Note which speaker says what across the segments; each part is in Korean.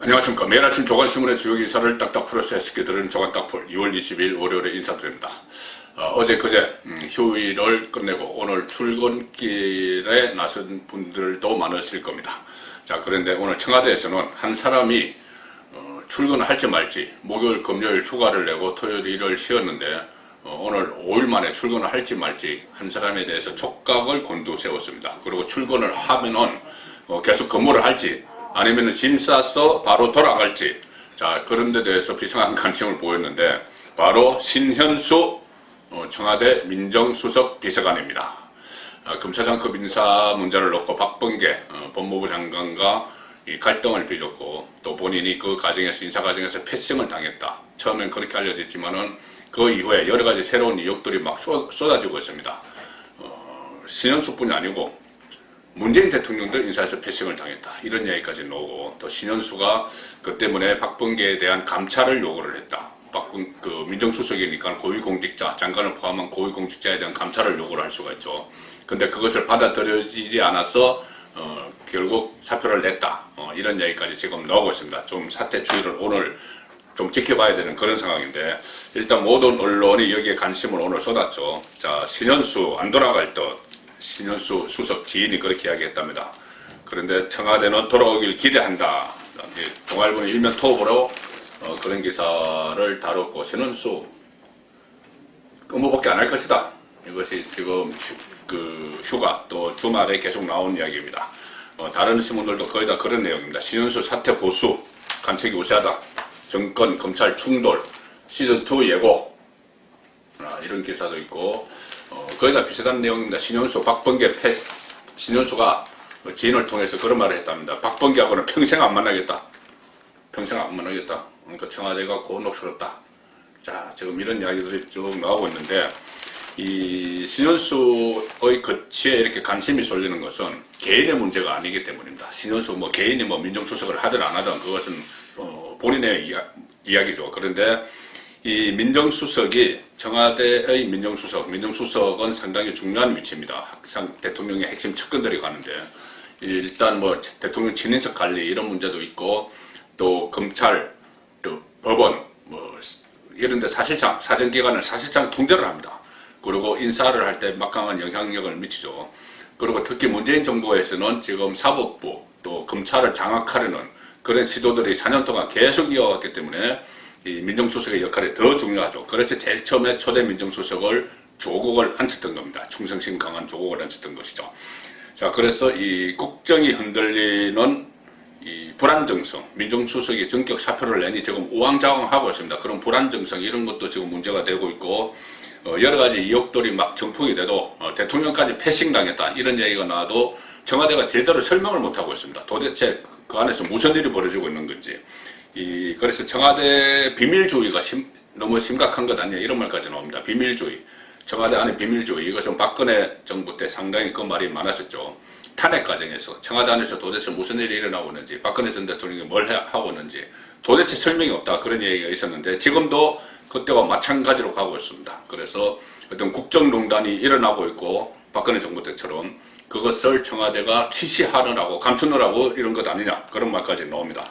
Speaker 1: 안녕하십니까. 매일 아침 조간신문의 주요 기사를 딱딱 풀어서 해석해 드리는 조간딱풀 2월 20일 월요일에 인사드립니다. 어제 그제 휴일을 끝내고 오늘 출근길에 나선 분들도 많으실 겁니다. 자, 그런데 오늘 청와대에서는 한 사람이 출근을 할지 말지 목요일 금요일 휴가를 내고 토요일 일을 쉬었는데 오늘 5일 만에 출근을 할지 말지 한 사람에 대해서 촉각을 곤두세웠습니다. 그리고 출근을 하면은 계속 근무를 할지 아니면 짐 싸서 바로 돌아갈지, 자, 그런 데 대해서 비상한 관심을 보였는데 바로 신현수 청와대 민정수석 비서관입니다. 검사장급 인사 문제를 놓고 박범계 법무부 장관과 이 갈등을 빚었고, 또 본인이 그 과정에서 인사 과정에서 패싱을 당했다. 처음엔 그렇게 알려졌지만은 그 이후에 여러 가지 새로운 의혹들이 막 쏟아지고 있습니다. 신현수뿐이 아니고 문재인 대통령도 인사에서 패싱을 당했다. 이런 이야기까지 나오고, 또 신현수가 그 때문에 박범계에 대한 감찰을 요구를 했다. 민정수석이니까 고위공직자, 장관을 포함한 고위공직자에 대한 감찰을 요구를 할 수가 있죠. 근데 그것을 받아들여지지 않아서 결국 사표를 냈다. 이런 이야기까지 지금 나오고 있습니다. 좀 사태 추이를 오늘 좀 지켜봐야 되는 그런 상황인데, 일단 모든 언론이 여기에 관심을 오늘 쏟았죠. 자, 신현수 안 돌아갈 듯. 신현수 수석 지인이 그렇게 이야기했답니다. 그런데 청와대는 돌아오길 기대한다. 동아일보는 일면 톱으로 그런 기사를 다뤘고, 신현수 업무밖에 안 할 것이다. 이것이 지금 휴가 또 주말에 계속 나온 이야기입니다. 다른 신문들도 거의 다 그런 내용입니다. 신현수 사퇴 고수, 간책이 우세하다. 정권 검찰 충돌, 시즌2 예고, 이런 기사도 있고, 거의 다 비슷한 내용입니다. 신현수, 박범계 신현수가 지인을 통해서 그런 말을 했답니다. 박범계하고는 평생 안 만나겠다. 평생 안 만나겠다. 그러니까 청와대가 곤혹스럽다. 자, 지금 이런 이야기들이 쭉 나오고 있는데, 이 신현수의 거취에 이렇게 관심이 쏠리는 것은 개인의 문제가 아니기 때문입니다. 신현수 개인이 민정수석을 하든 안 하든 그것은 본인의 이야기죠. 그런데 이 민정수석이 청와대의 민정수석은 상당히 중요한 위치입니다. 항상 대통령의 핵심 측근들이 가는데, 일단 대통령 친인척 관리 이런 문제도 있고, 또 검찰, 또 법원 이런 데 사실상 사정기관을 사실상 통제를 합니다. 그리고 인사를 할 때 막강한 영향력을 미치죠. 그리고 특히 문재인 정부에서는 지금 사법부 또 검찰을 장악하려는 그런 시도들이 4년 동안 계속 이어왔기 때문에 이 민정수석의 역할이 더 중요하죠. 그래서 제일 처음에 초대 민정수석을 조국을 앉혔던 겁니다. 충성심 강한 조국을 앉혔던 것이죠. 자, 그래서 이 국정이 흔들리는 이 불안정성, 민정수석이 전격 사표를 내니 지금 우왕좌왕하고 있습니다. 그런 불안정성 이런 것도 지금 문제가 되고 있고, 여러 가지 의혹들이 막 정풍이 돼도 대통령까지 패싱당했다 이런 얘기가 나와도 청와대가 제대로 설명을 못하고 있습니다. 도대체 그 안에서 무슨 일이 벌어지고 있는 건지. 그래서 청와대 비밀주의가 너무 심각한 것 아니냐 이런 말까지 나옵니다. 비밀주의, 청와대 안에 비밀주의, 이것은 박근혜 정부 때 상당히 그 말이 많았었죠. 탄핵 과정에서 청와대 안에서 도대체 무슨 일이 일어나고 있는지, 박근혜 전 대통령이 뭘 하고 있는지 도대체 설명이 없다 그런 얘기가 있었는데, 지금도 그때와 마찬가지로 가고 있습니다. 그래서 어떤 국정농단이 일어나고 있고, 박근혜 정부 때처럼 그것을 청와대가 취시하느라고 감추느라고 이런 것 아니냐 그런 말까지 나옵니다.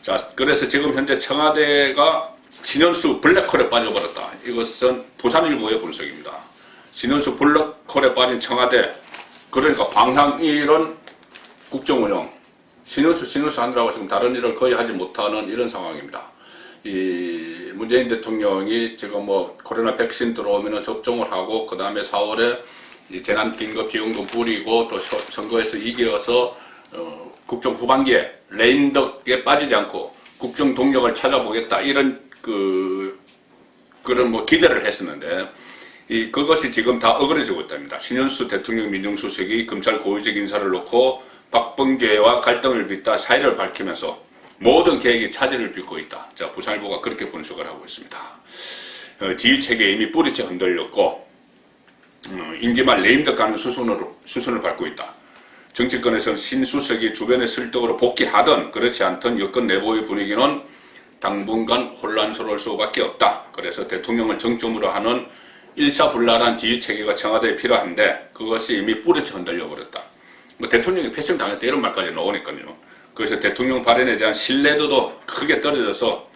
Speaker 1: 자, 그래서 지금 현재 청와대가 신현수 블랙홀에 빠져버렸다. 이것은 부산일보의 분석입니다. 신현수 블랙홀에 빠진 청와대, 그러니까 방향 잃은 국정운영, 신현수 하느라고 지금 다른 일을 거의 하지 못하는 이런 상황입니다. 이 문재인 대통령이 지금 코로나 백신 들어오면 접종을 하고, 그 다음에 4월에 재난긴급지원금 뿌리고, 또 선거에서 이겨서 국정 후반기에 레임덕에 빠지지 않고 국정 동력을 찾아보겠다 이런 그런 기대를 했었는데, 그것이 지금 다 어그러지고 있답니다. 신현수 대통령 민정수석이 검찰 고위직 인사를 놓고 박범계와 갈등을 빚다 사의를 밝히면서 모든 계획이 차질을 빚고 있다. 자, 부산일보가 그렇게 분석을 하고 있습니다. 지휘체계에 이미 뿌리째 흔들렸고, 임기 말 레임덕 가는 수순을 밟고 있다. 정치권에서는 신수석이 주변의 설득으로 복귀하든 그렇지 않든 여권 내부의 분위기는 당분간 혼란스러울 수밖에 없다. 그래서 대통령을 정점으로 하는 일사불란한 지휘체계가 청와대에 필요한데, 그것이 이미 뿌리째 흔들려 버렸다. 대통령이 패싱 당했다 이런 말까지 나오니까요. 그래서 대통령 발언에 대한 신뢰도도 크게 떨어져서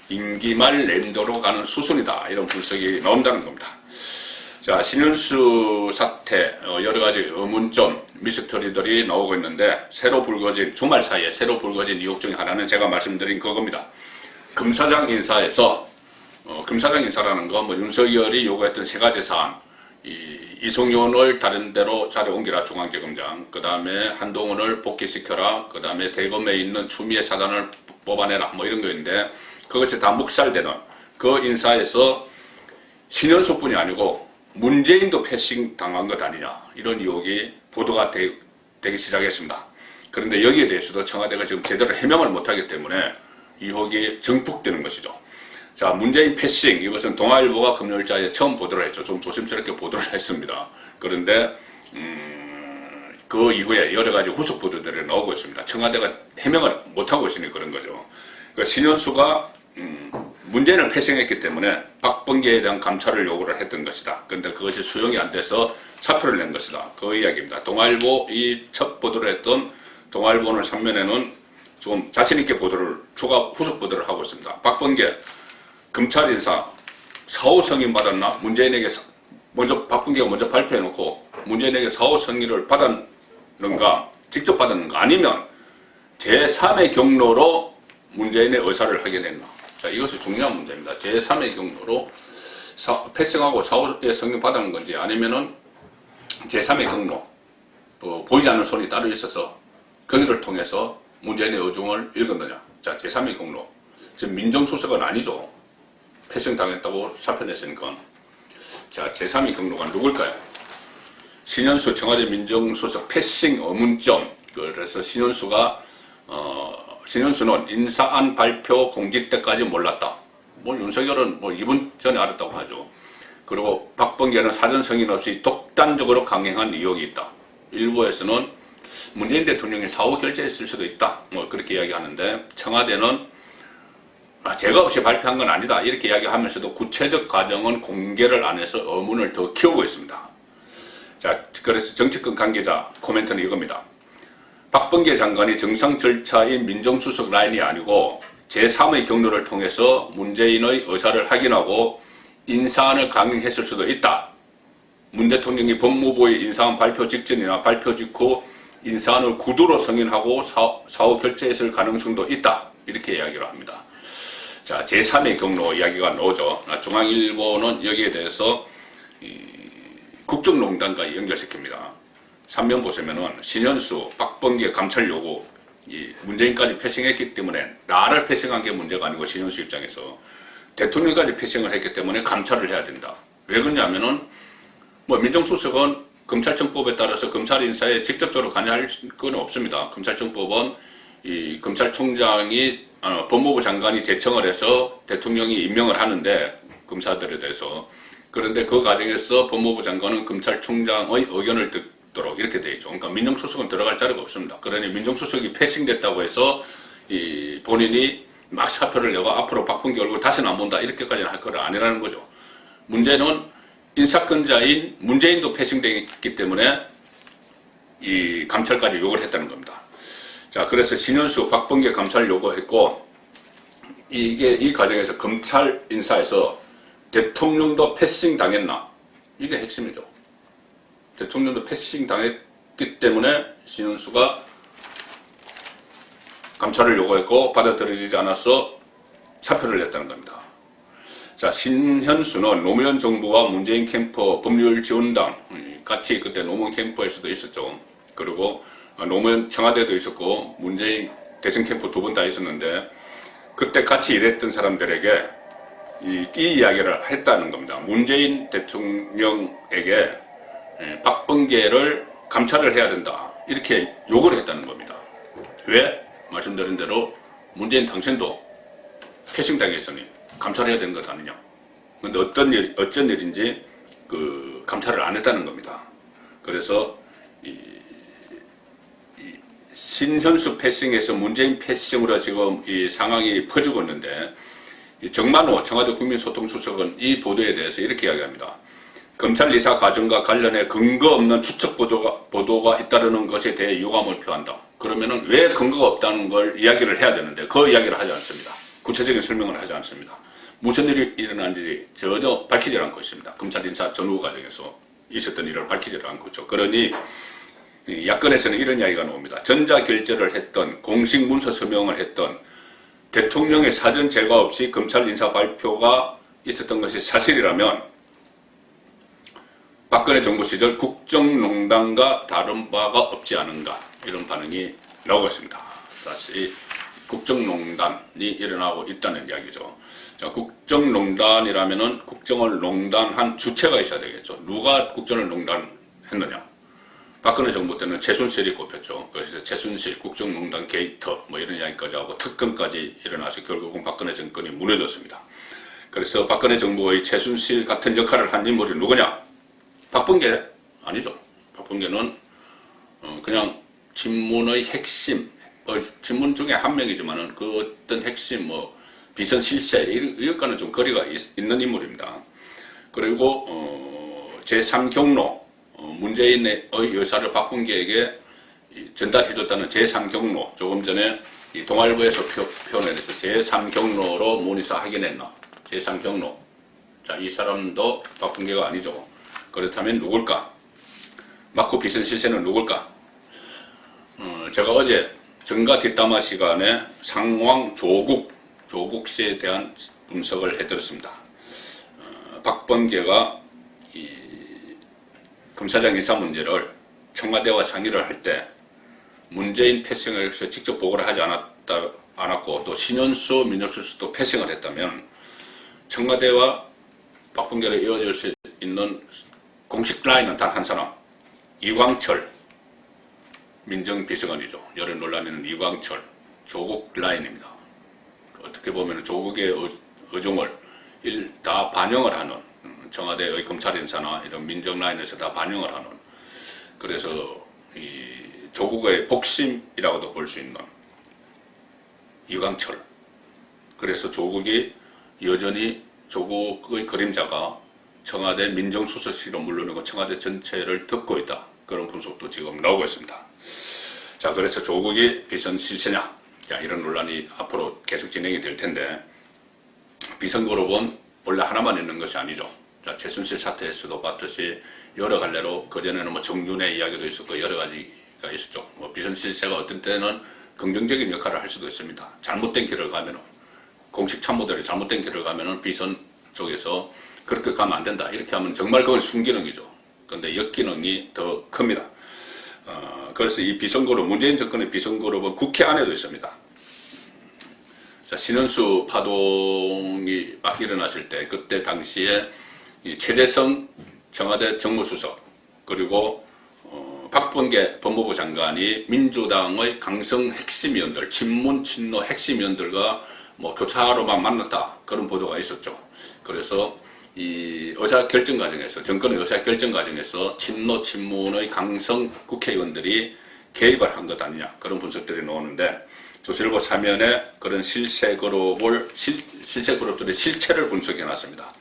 Speaker 1: 임기 말 랜더로 가는 수순이다. 이런 분석이 나온다는 겁니다. 자, 신현수 사태 여러 가지 의문점, 미스터리들이 나오고 있는데 새로 불거진 주말 사이에 새로 불거진 의혹 중에 하나는 제가 말씀드린 그겁니다. 검사장 인사에서 검사장 인사라는 건 뭐 윤석열이 요구했던 세 가지 사안, 이성윤을 다른 데로 자리 옮기라 중앙지검장, 그 다음에 한동훈을 복귀시켜라, 그 다음에 대검에 있는 추미애 사단을 뽑아내라, 뭐 이런 거인데 그것이 다 묵살되는 그 인사에서 신현수뿐이 아니고 문재인도 패싱 당한 것 아니냐, 이런 의혹이 보도가 되기 시작했습니다. 그런데 여기에 대해서도 청와대가 지금 제대로 해명을 못하기 때문에 의혹이 증폭되는 것이죠. 자, 문재인 패싱, 이것은 동아일보가 금요일자에 처음 보도를 했죠. 좀 조심스럽게 보도를 했습니다. 그런데 그 이후에 여러 가지 후속 보도들이 나오고 있습니다. 청와대가 해명을 못하고 있으니 그런 거죠. 그러니까 신현수가 문재인을 패싱했기 때문에 박범계에 대한 감찰을 요구를 했던 것이다. 그런데 그것이 수용이 안 돼서 사표를 낸 것이다. 그 이야기입니다. 동아일보, 이 첫 보도를 했던 동아일보 오늘 3면에는 좀 자신있게 보도를, 후속 보도를 하고 있습니다. 박범계 검찰 인사 4호 승인 받았나? 문재인에게 박범계가 먼저 발표해놓고 문재인에게 4호 승인을 받았는가? 직접 받았는가? 아니면 제3의 경로로 문재인의 의사를 확인했나? 자, 이것이 중요한 문제입니다. 제3의 경로로 패싱하고 4호의 승인 받은 건지, 아니면은 제3의 경로, 보이지 않는 손이 따로 있어서 거기를 통해서 문재인의 의중을 읽었느냐. 자, 제3의 경로. 지금 민정수석은 아니죠. 패싱 당했다고 사표 냈으니까. 자, 제3의 경로가 누굴까요? 신현수 청와대 민정수석 패싱 의문점. 그래서 신현수는 인사안 발표 공직 때까지 몰랐다. 뭐 윤석열은 뭐 2분 전에 알았다고 하죠. 그리고 박범계는 사전 승인 없이 독단적으로 강행한 의혹이 있다. 일부에서는 문재인 대통령이 사후 결재했을 수도 있다. 뭐 그렇게 이야기하는데 청와대는 제가 없이 발표한 건 아니다. 이렇게 이야기하면서도 구체적 과정은 공개를 안 해서 의문을 더 키우고 있습니다. 자, 그래서 정치권 관계자 코멘트는 이겁니다. 박범계 장관이 정상 절차인 민정수석 라인이 아니고 제3의 경로를 통해서 문재인의 의사를 확인하고 인사안을 강행했을 수도 있다. 문 대통령이 법무부의 인사안 발표 직전이나 발표 직후 인사안을 구두로 승인하고 사후 결재했을 가능성도 있다. 이렇게 이야기를 합니다. 자, 제3의 경로 이야기가 나오죠. 중앙일보는 여기에 대해서 국정농단과 연결시킵니다. 3면 보시면은 신현수, 박범계 감찰 요구, 문재인까지 패싱했기 때문에 나를 패싱한 게 문제가 아니고 신현수 입장에서 대통령까지 패싱을 했기 때문에 감찰을 해야 된다. 왜 그러냐면은 뭐 민정수석은 검찰청법에 따라서 검찰 인사에 직접적으로 관여할 건 없습니다. 검찰청법은 이 검찰총장이 법무부 장관이 제청을 해서 대통령이 임명을 하는데 검사들에 대해서, 그런데 그 과정에서 법무부 장관은 검찰총장의 의견을 듣도록 이렇게 돼 있죠. 그러니까 민정수석은 들어갈 자리가 없습니다. 그러니 민정수석이 패싱됐다고 해서 본인이 막 사표를 내고 앞으로 박범계 얼굴 다시는 안 본다 이렇게까지는 할 건 아니라는 거죠. 문제는 인사권자인 문재인도 패싱되기 때문에 이 감찰까지 요구를 했다는 겁니다. 자, 그래서 신현수, 박범계 감찰 요구했고, 이 과정에서 검찰 인사에서 대통령도 패싱 당했나? 이게 핵심이죠. 대통령도 패싱 당했기 때문에 신현수가 감찰을 요구했고 받아들여지지 않아서 사표를 냈다는 겁니다. 자, 신현수는 노무현 정부와 문재인 캠프 법률지원당 같이 그때 노무현 캠프에서도 있었죠. 그리고 노무현 청와대도 있었고 문재인 대선 캠프 두 번 다 있었는데 그때 같이 일했던 사람들에게 이 이야기를 했다는 겁니다. 문재인 대통령에게 박범계를 감찰을 해야 된다 이렇게 요구를 했다는 겁니다. 왜? 말씀드린 대로 문재인 당신도 패싱 당했으니 감찰해야 되는 것 아니냐. 근데 어쩐 일인지 감찰을 안 했다는 겁니다. 그래서 신현수 패싱에서 문재인 패싱으로 지금 이 상황이 퍼지고 있는데, 정만호 청와대 국민소통수석은 이 보도에 대해서 이렇게 이야기합니다. 검찰 이사 과정과 관련해 근거 없는 추측 보도가 잇따르는 것에 대해 유감을 표한다. 그러면은 왜 근거가 없다는 걸 이야기를 해야 되는데 그 이야기를 하지 않습니다. 구체적인 설명을 하지 않습니다. 무슨 일이 일어난지 전혀 밝히지 않고 있습니다. 검찰 인사 전후 과정에서 있었던 일을 밝히지 않고 있죠. 그러니 야권에서는 이런 이야기가 나옵니다. 전자결제를 했던, 공식 문서 서명을 했던, 대통령의 사전 제과 없이 검찰 인사 발표가 있었던 것이 사실이라면 박근혜 정부 시절 국정농단과 다른 바가 없지 않은가, 이런 반응이 나오고 있습니다. 다시 국정농단이 일어나고 있다는 이야기죠. 자, 국정농단이라면은 국정을 농단한 주체가 있어야 되겠죠. 누가 국정을 농단했느냐? 박근혜 정부 때는 최순실이 꼽혔죠. 그래서 최순실, 국정농단 게이터 뭐 이런 이야기까지 하고 특검까지 일어나서 결국은 박근혜 정권이 무너졌습니다. 그래서 박근혜 정부의 최순실 같은 역할을 한 인물이 누구냐? 박범계 아니죠. 박범계는 그냥 친문의 핵심, 친문 중에 한 명이지만은 그 어떤 핵심 뭐 비선 실세 이것과는 좀 거리가 있는 인물입니다. 그리고 제3경로 문재인의 의사를 박범계에게 전달해줬다는 제3경로, 조금 전에 이 동아일보에서 표현해서 제3경로로 문의사 확인했나? 제3경로. 자, 이 사람도 박범계가 아니죠. 그렇다면 누굴까? 마코 비선 실세는 누굴까? 제가 어제 정가 뒷담화 시간에 상황 조국 씨에 대한 분석을 해드렸습니다. 박범계가 이 검사장 인사 문제를 청와대와 상의를 할 때 문재인 패싱에서 직접 보고를 하지 않았고 또 신현수 민정수석도 패싱을 했다면 청와대와 박범계를 이어질 수 있는 공식 라인은 단 한 사람, 이광철 민정비서관이죠. 여러 논란이 있는 이광철, 조국 라인입니다. 어떻게 보면 조국의 의중을 다 반영을 하는, 청와대의 검찰 인사나 이런 민정 라인에서 다 반영을 하는, 그래서 이 조국의 복심이라고도 볼 수 있는 이광철. 그래서 조국이 여전히 조국의 그림자가 청와대 민정수석실로 물러나고 청와대 전체를 덮고 있다. 그런 분석도 지금 나오고 있습니다. 자, 그래서 조국이 비선 실세냐? 자, 이런 논란이 앞으로 계속 진행이 될 텐데, 비선그룹은 원래 하나만 있는 것이 아니죠. 자, 최순실 사태에서도 봤듯이 여러 갈래로 그전에는 뭐 정윤회 이야기도 있었고 여러 가지가 있었죠. 뭐 비선 실세가 어떤 때는 긍정적인 역할을 할 수도 있습니다. 잘못된 길을 가면은, 공식 참모들이 잘못된 길을 가면은 비선 쪽에서 그렇게 가면 안 된다. 이렇게 하면 정말 그건 순기능이죠. 그런데 역기능이 더 큽니다. 그래서 이 비선그룹, 문재인 정권의 비선그룹은 국회 안에도 있습니다. 자, 신현수 파동이 막 일어났을 때, 그때 당시에 이 최재성 청와대 정무수석, 그리고 박범계 법무부 장관이 민주당의 강성 핵심위원들, 친문, 친노 핵심위원들과 뭐 교차로만 만났다. 그런 보도가 있었죠. 그래서 이 의사결정 과정에서, 정권의 의사결정 과정에서 친노, 친문의 강성 국회의원들이 개입을 한 것 아니냐. 그런 분석들이 나오는데, 조선일보 사면에 그런 실세 그룹들의 실체를 분석해 놨습니다.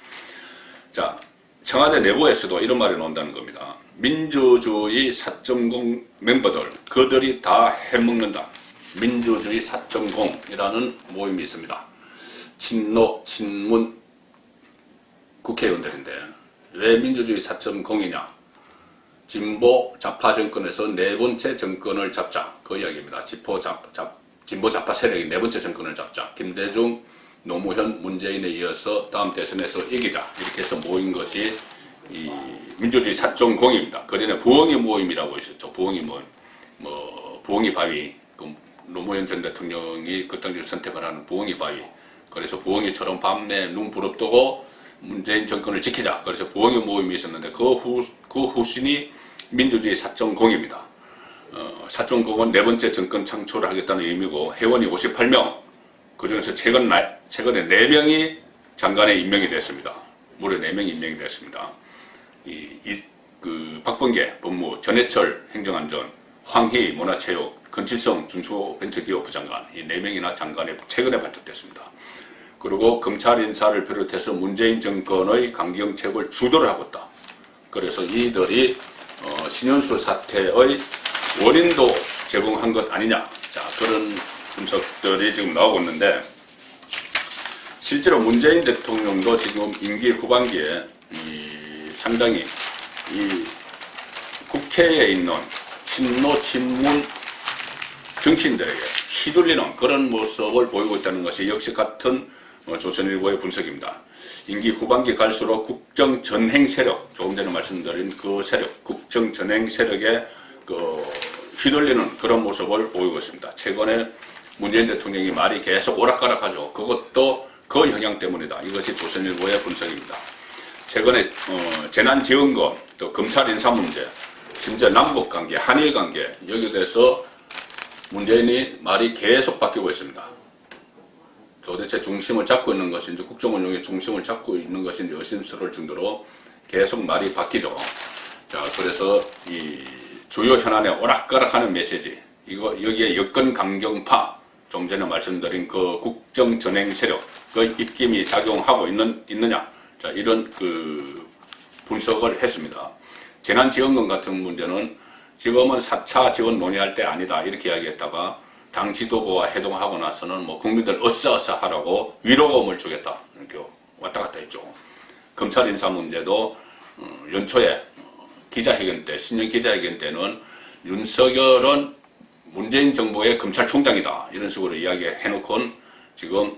Speaker 1: 자, 청와대 내부에서도 이런 말이 나온다는 겁니다. 민주주의 4.0 멤버들, 그들이 다 해먹는다. 민주주의 4.0이라는 모임이 있습니다. 친노, 친문 국회의원들인데 왜 민주주의 4.0이냐? 진보 좌파 정권에서 네 번째 정권을 잡자. 그 이야기입니다. 진보 좌파 세력이 네 번째 정권을 잡자. 김대중, 노무현, 문재인에 이어서 다음 대선에서 이기자. 이렇게 해서 모인 것이 이 민주주의 4.0입니다. 그전에 부엉이 모임이라고 있었죠. 부엉이 모임. 부엉이 바위. 노무현 전 대통령이 그 당시를 선택을 하는 부엉이 바위. 그래서 부엉이처럼 밤에 눈 부릅뜨고 문재인 정권을 지키자. 그래서 부엉이 모임이 있었는데 그 후신이 민주주의 4.0입니다. 4.0은 네 번째 정권 창출을 하겠다는 의미고 회원이 58명. 그중에서 최근에 4명이 장관에 임명이 됐습니다. 무려 4명이 임명이 됐습니다. 박범계 법무, 전해철 행정안전, 황희 문화체육, 건칠성 중소벤처기업 부장관, 이 4명이나 장관이 최근에 발탁됐습니다. 그리고 검찰 인사를 비롯해서 문재인 정권의 강경책을 주도를 하고 있다. 그래서 이들이 신현수 사태의 원인도 제공한 것 아니냐. 자, 그런 분석들이 지금 나오고 있는데, 실제로 문재인 대통령도 지금 임기 후반기에 상당히 이 국회에 있는 친노 친문 정치인들에게 휘둘리는 그런 모습을 보이고 있다는 것이 역시 같은 조선일보의 분석입니다. 임기 후반기 갈수록 국정전행 세력, 조금 전에 말씀드린 그 세력, 국정전행 세력에 휘둘리는 그런 모습을 보이고 있습니다. 최근에 문재인 대통령이 말이 계속 오락가락하죠. 그것도 그 영향 때문이다. 이것이 조선일보의 분석입니다. 최근에 재난지원금, 또 검찰 인사 문제, 심지어 남북관계, 한일관계, 여기에 대해서 문재인이 말이 계속 바뀌고 있습니다. 도대체 중심을 잡고 있는 것인지, 국정운영의 중심을 잡고 있는 것인지 의심스러울 정도로 계속 말이 바뀌죠. 자, 그래서 이 주요 현안에 오락가락하는 메시지, 여기에 여권 강경파, 좀 전에 말씀드린 그 국정전행 세력, 그 입김이 작용하고 있느냐. 자, 이런 분석을 했습니다. 재난지원금 같은 문제는 지금은 4차 지원 논의할 때 아니다. 이렇게 이야기했다가 당 지도부와 회동하고 나서는 국민들 어싸어싸 하라고 위로금을 주겠다. 이렇게 왔다 갔다 했죠. 검찰 인사 문제도 연초에 기자회견 때, 신년 기자회견 때는 윤석열은 문재인 정부의 검찰총장이다. 이런 식으로 이야기해놓고는 지금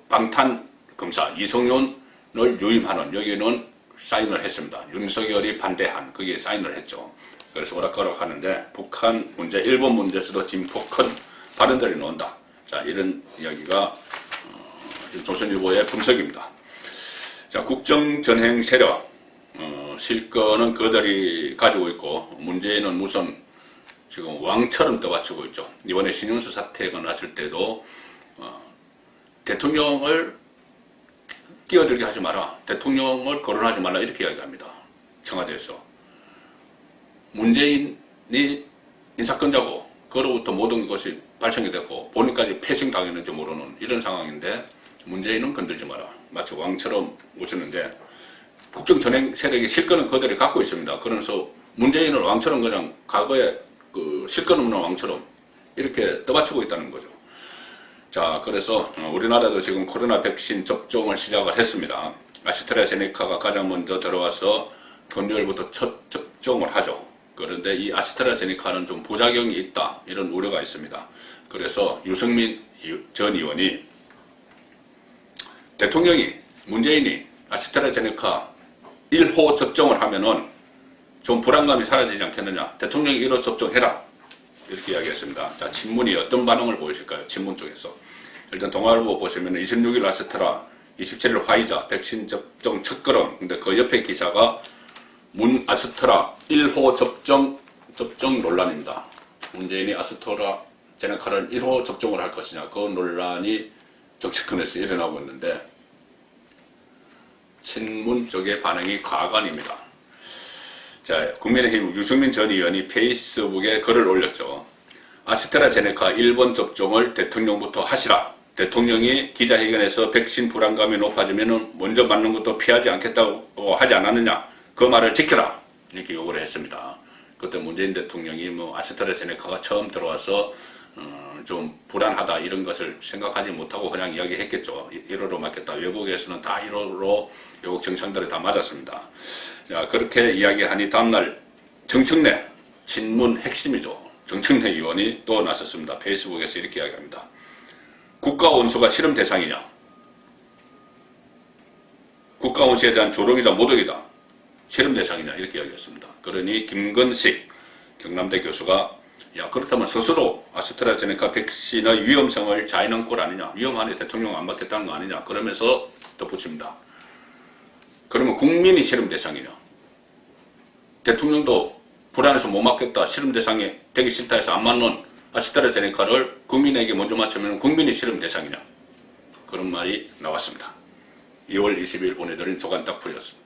Speaker 1: 방탄 검사 이성윤을 유임하는 여기는 사인을 했습니다. 윤석열이 반대한 거기에 사인을 했죠. 그래서 오락가락 하는데 북한 문제, 일본 문제에서도 진폭 큰 발언들이 나온다. 자, 이런 이야기가 조선일보의 분석입니다. 자, 국정전행 세력 실권은 그들이 가지고 있고 문재인은 무슨 지금 왕처럼 떠받치고 있죠. 이번에 신현수 사태가 났을 때도 대통령을 끼어들게 하지 마라. 대통령을 거론하지 말라. 이렇게 이야기합니다. 청와대에서. 문재인이 인사권자고 그로부터 모든 것이 발생이 됐고 본인까지 패싱당했는지 모르는 이런 상황인데 문재인은 건들지 마라. 마치 왕처럼 오셨는데 국정전행 세력의 실권은 그들이 갖고 있습니다. 그러면서 문재인을 왕처럼 그냥 과거에 실권 없는 왕처럼 이렇게 떠받치고 있다는 거죠. 자, 그래서 우리나라도 지금 코로나 백신 접종을 시작을 했습니다. 아스트라제네카가 가장 먼저 들어와서 금요일부터 첫 접종을 하죠. 그런데 이 아스트라제네카는 좀 부작용이 있다. 이런 우려가 있습니다. 그래서 유승민 전 의원이 대통령이, 문재인이 아스트라제네카 1호 접종을 하면은 좀 불안감이 사라지지 않겠느냐. 대통령이 1호 접종해라. 이렇게 이야기했습니다. 자, 친문이 어떤 반응을 보이실까요? 친문 쪽에서. 일단 동아일보 보시면 26일 아스트라, 27일 화이자 백신 접종 첫걸음. 근데 그 옆에 기사가 문 아스트라 1호 접종 논란입니다. 문재인이 아스트라제네카를 1호 접종을 할 것이냐. 그 논란이 정치권에서 일어나고 있는데 친문 쪽의 반응이 과관입니다. 자, 국민의힘 유승민 전 의원이 페이스북에 글을 올렸죠. 아스트라제네카 1번 접종을 대통령부터 하시라. 대통령이 기자회견에서 백신 불안감이 높아지면 먼저 맞는 것도 피하지 않겠다고 하지 않았느냐. 그 말을 지켜라. 이렇게 요구를 했습니다. 그때 문재인 대통령이 아스트라제네카가 처음 들어와서 좀 불안하다 이런 것을 생각하지 못하고 그냥 이야기했겠죠. 1호로 맞겠다. 외국에서는 다 1호로 외국 정상들이 다 맞았습니다. 자, 그렇게 이야기하니 다음날 정청래 친문 핵심이죠. 정청래 의원이 또 나섰습니다. 페이스북에서 이렇게 이야기합니다. 국가원수가 실험 대상이냐? 국가원수에 대한 조롱이자 모독이다. 실험 대상이냐? 이렇게 이야기했습니다. 그러니 김건식 경남대 교수가 야, 그렇다면 스스로 아스트라제네카 백신의 위험성을 자인한 꼴 아니냐? 위험하니 대통령 안 받겠다는 거 아니냐? 그러면서 덧붙입니다. 그러면 국민이 실험 대상이냐? 대통령도 불안해서 못 맞겠다, 실험 대상이 되기 싫다 해서 안 맞는 아스트라제네카를 국민에게 먼저 맞추면 국민이 실험 대상이냐? 그런 말이 나왔습니다. 2월 20일 보내드린 조간딱풀이었습니다.